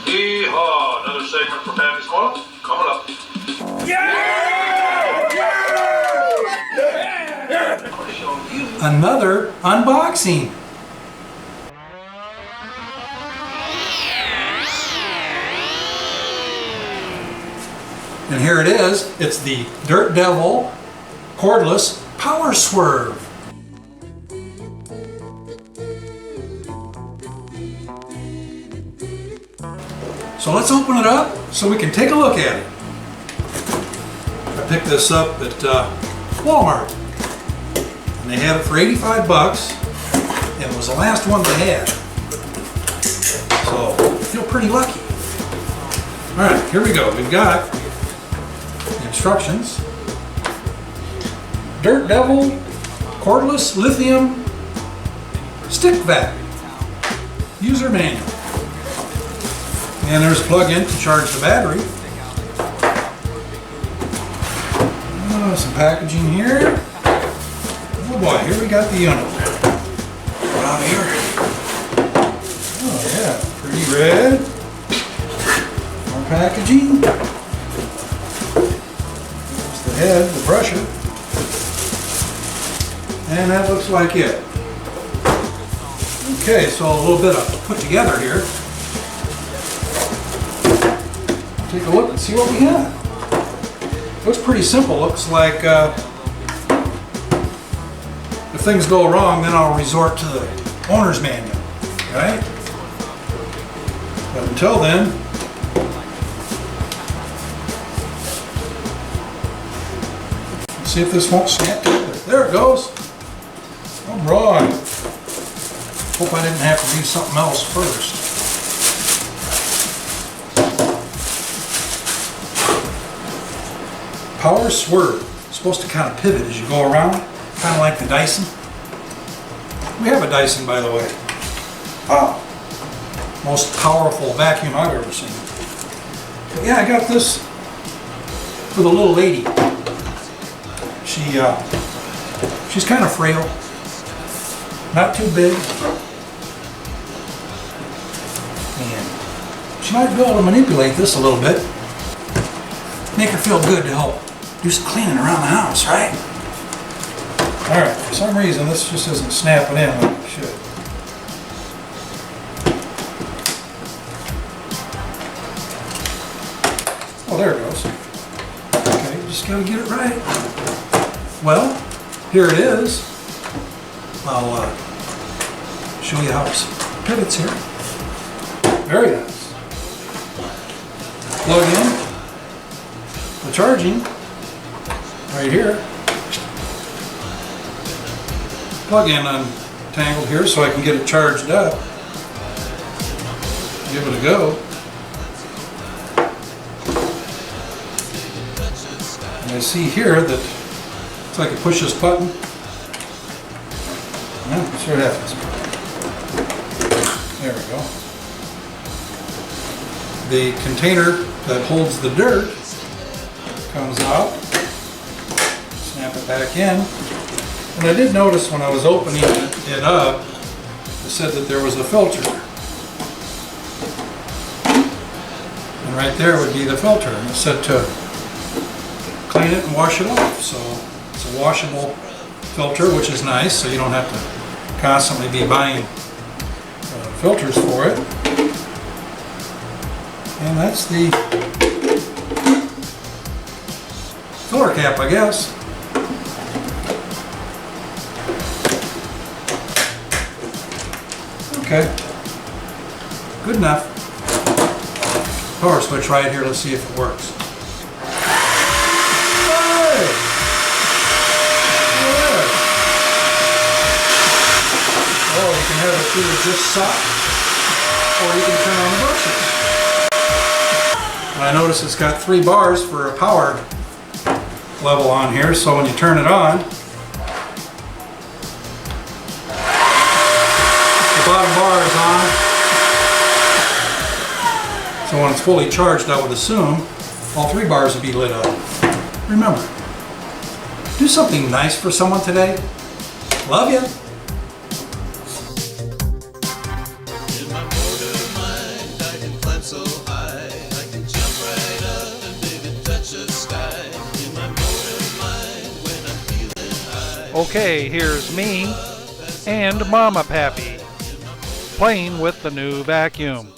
Yeehaw! Another segment for Pappy's Corner coming up. Another unboxing. And here it is. It's the Dirt Devil Cordless Power Swerve. So let's open it up so we can take a look at it. I picked this up at Walmart. And they had it for 85 bucks. And it was the last one they had. So I feel pretty lucky. Alright, here we go. We've got the instructions. Dirt Devil Cordless Lithium Stick Vac. User manual. And there's a plug-in to charge the battery. Oh, some packaging here. Oh boy, here we got the unit. Out here. Oh yeah, pretty red. More packaging. There's the head, the brusher. And that looks like it. Okay, so a little bit of put together here. Take a look and see what we got. Looks pretty simple. Looks like if things go wrong, then I'll resort to the owner's manual, right? But until then, let's see if this won't snap together. There it goes. All right. Hope I didn't have to do something else first. Power Swerve. It's supposed to kind of pivot as you go around, kind of like the Dyson. We have a Dyson, by the way. Wow. Most powerful vacuum I've ever seen. But yeah, I got this for the little lady. She's kind of frail. Not too big. And she might be able to manipulate this a little bit. Make her feel good to help do some cleaning around the house, right? Alright, for some reason this just isn't snapping in like it should. Oh, there it goes. Okay, just gotta get it right. Well, here it is. I'll show you how it pivots here. Very nice. Plug in. The charging right here. Plug-in untangled here so I can get it charged up. Give it a go. And I see here that it's like a push this button. Yeah, let's see what happens. There we go. The container that holds the dirt comes out. Snap it back in. And I did notice when I was opening it up, it said that there was a filter. And right there would be the filter. And it said to clean it and wash it off. So it's a washable filter, which is nice, so you don't have to constantly be buying filters for it. And that's the filler cap, I guess. Okay, good enough. Power switch right here, let's see if it works. Hey! Yeah. Oh, you can have it either just suck, or you can turn on the brushes. And I notice it's got 3 bars for a power level on here, so when you turn it on, bottom bar is on. So when it's fully charged, I would assume all 3 bars would be lit up. Remember, do something nice for someone today. Love you. In my border mind, I can climb so Okay, here's me and Mama Pappy playing with the new vacuum.